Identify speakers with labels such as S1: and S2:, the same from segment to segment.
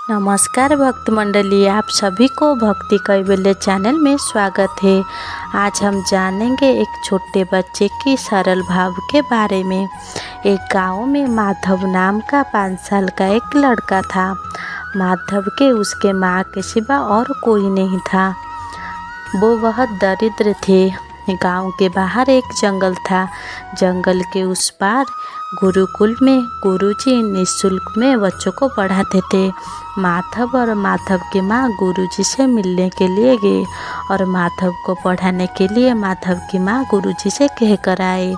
S1: नमस्कार भक्त मंडली, आप सभी को भक्ति कैवल्य चैनल में स्वागत है। आज हम जानेंगे एक छोटे बच्चे की सरल भाव के बारे में। एक गांव में माधव नाम का 5 साल का एक लड़का था। माधव के उसके माँ के सिवा और कोई नहीं था। वो बहुत दरिद्र थे। गांव के बाहर एक जंगल था। जंगल के उस पार गुरुकुल में गुरुजी निःशुल्क में बच्चों को पढ़ाते थे। माधव और माधव की माँ गुरुजी से मिलने के लिए गए और माधव को पढ़ाने के लिए माधव की माँ गुरुजी से कहकर आए।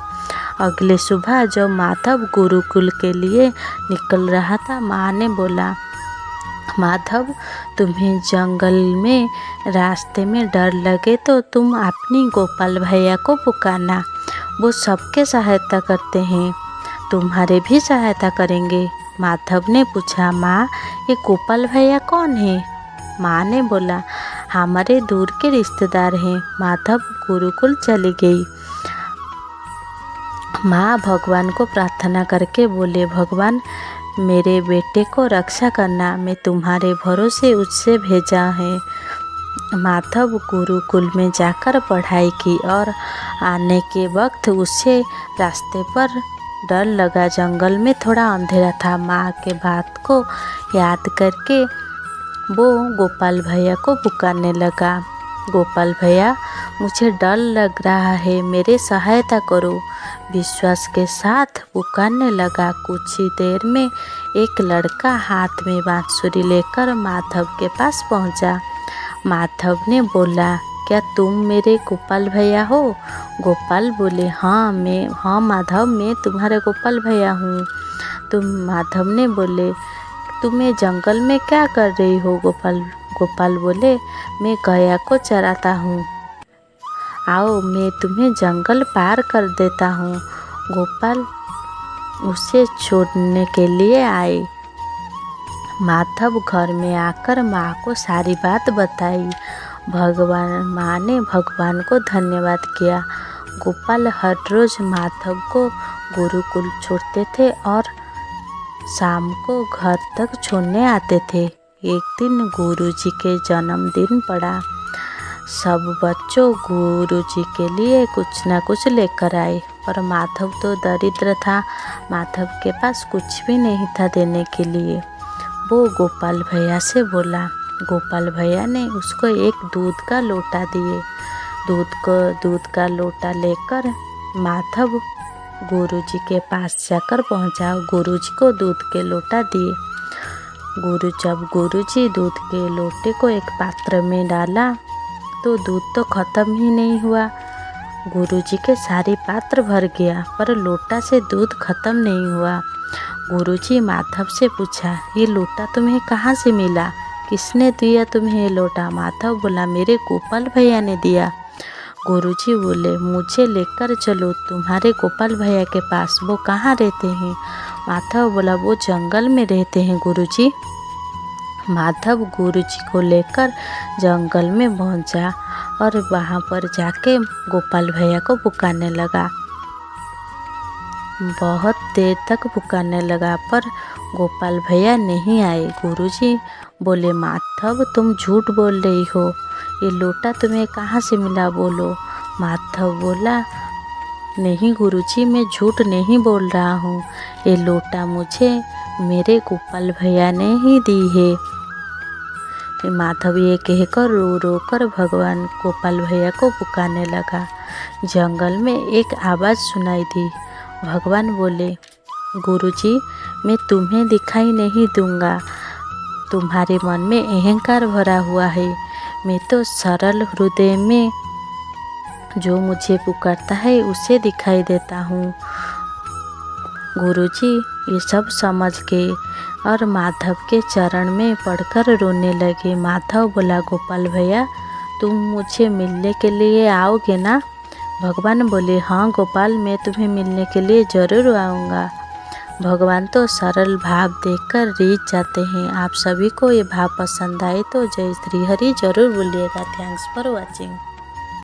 S1: अगले सुबह जब माधव गुरुकुल के लिए निकल रहा था, माँ ने बोला, माधव, तुम्हें जंगल में रास्ते में डर लगे तो तुम अपनी गोपाल भैया को पुकारना। वो सबके सहायता करते हैं, तुम्हारे भी सहायता करेंगे। माधव ने पूछा, माँ, ये गोपाल भैया कौन है? माँ ने बोला, हमारे दूर के रिश्तेदार हैं। माधव गुरुकुल चली गई। माँ भगवान को प्रार्थना करके बोले, भगवान, मेरे बेटे को रक्षा करना, मैं तुम्हारे भरोसे उससे भेजा है। माधव गुरुकुल में जाकर पढ़ाई की और आने के वक्त उसे रास्ते पर डर लगा। जंगल में थोड़ा अंधेरा था। माँ के बात को याद करके वो गोपाल भैया को पुकारने लगा, गोपाल भैया, मुझे डर लग रहा है, मेरे सहायता करो। विश्वास के साथ पुकारने लगा। कुछ ही देर में एक लड़का हाथ में बांसुरी लेकर माधव के पास पहुंचा। माधव ने बोला, क्या तुम मेरे गोपाल भैया हो? गोपाल बोले, हाँ माधव, मैं तुम्हारे गोपाल भैया हूँ। माधव ने बोले, तुम्हें जंगल में क्या कर रही हो? गोपाल बोले, मैं गैया को चराता हूँ, आओ मैं तुम्हें जंगल पार कर देता हूँ। गोपाल उसे छोड़ने के लिए आए। माधव घर में आकर माँ को सारी बात बताई। माँ ने भगवान को धन्यवाद किया। गोपाल हर रोज माधव को गुरुकुल छोड़ते थे और शाम को घर तक छोड़ने आते थे। एक दिन गुरुजी के जन्मदिन पड़ा। सब बच्चों गुरुजी के लिए कुछ न कुछ लेकर आए, पर माधव तो दरिद्र था। माधव के पास कुछ भी नहीं था देने के लिए। वो गोपाल भैया से बोला। गोपाल भैया ने उसको एक दूध का लोटा दिए। दूध का लोटा लेकर माधव गुरुजी के पास जाकर पहुंचा। गुरुजी को दूध के लोटा दिए। जब गुरुजी दूध के लोटे को एक पात्र में डाला तो दूध तो खत्म ही नहीं हुआ। गुरुजी के सारे पात्र भर गया, पर लोटा से दूध खत्म नहीं हुआ। गुरुजी माधव से पूछा, ये लोटा तुम्हें कहाँ से मिला? किसने दिया तुम्हें ये लोटा? माधव बोला, मेरे गोपाल भैया ने दिया। गुरुजी बोले, मुझे लेकर चलो तुम्हारे गोपाल भैया के पास। वो कहाँ रहते हैं? माधव बोला, वो जंगल में रहते हैं गुरुजी। माधव गुरुजी को लेकर जंगल में पहुंचा और वहां पर जाके गोपाल भैया को पुकारने लगा। बहुत देर तक पुकारने लगा, पर गोपाल भैया नहीं आए। गुरुजी बोले, माधव, तुम झूठ बोल रही हो, ये लोटा तुम्हें कहाँ से मिला, बोलो। माधव बोला, नहीं गुरुजी, मैं झूठ नहीं बोल रहा हूँ, ये लोटा मुझे मेरे गोपाल भैया ने ही दी है। माधव ये कहकर रो रो कर भगवान गोपाल भैया को पुकारने लगा। जंगल में एक आवाज़ सुनाई दी। भगवान बोले, गुरुजी, मैं तुम्हें दिखाई नहीं दूंगा, तुम्हारे मन में अहंकार भरा हुआ है। मैं तो सरल हृदय में जो मुझे पुकारता है उसे दिखाई देता हूँ। गुरुजी ये सब समझ गए और माधव के चरण में पड़कर रोने लगे। माधव बोला, गोपाल भैया, तुम मुझे मिलने के लिए आओगे ना? भगवान बोले, हाँ गोपाल, मैं तुम्हें मिलने के लिए ज़रूर आऊँगा। भगवान तो सरल भाव देखकर रीझ जाते हैं। आप सभी को ये भाव पसंद आए तो जय श्री हरि ज़रूर बोलिएगा। Thanks for watching.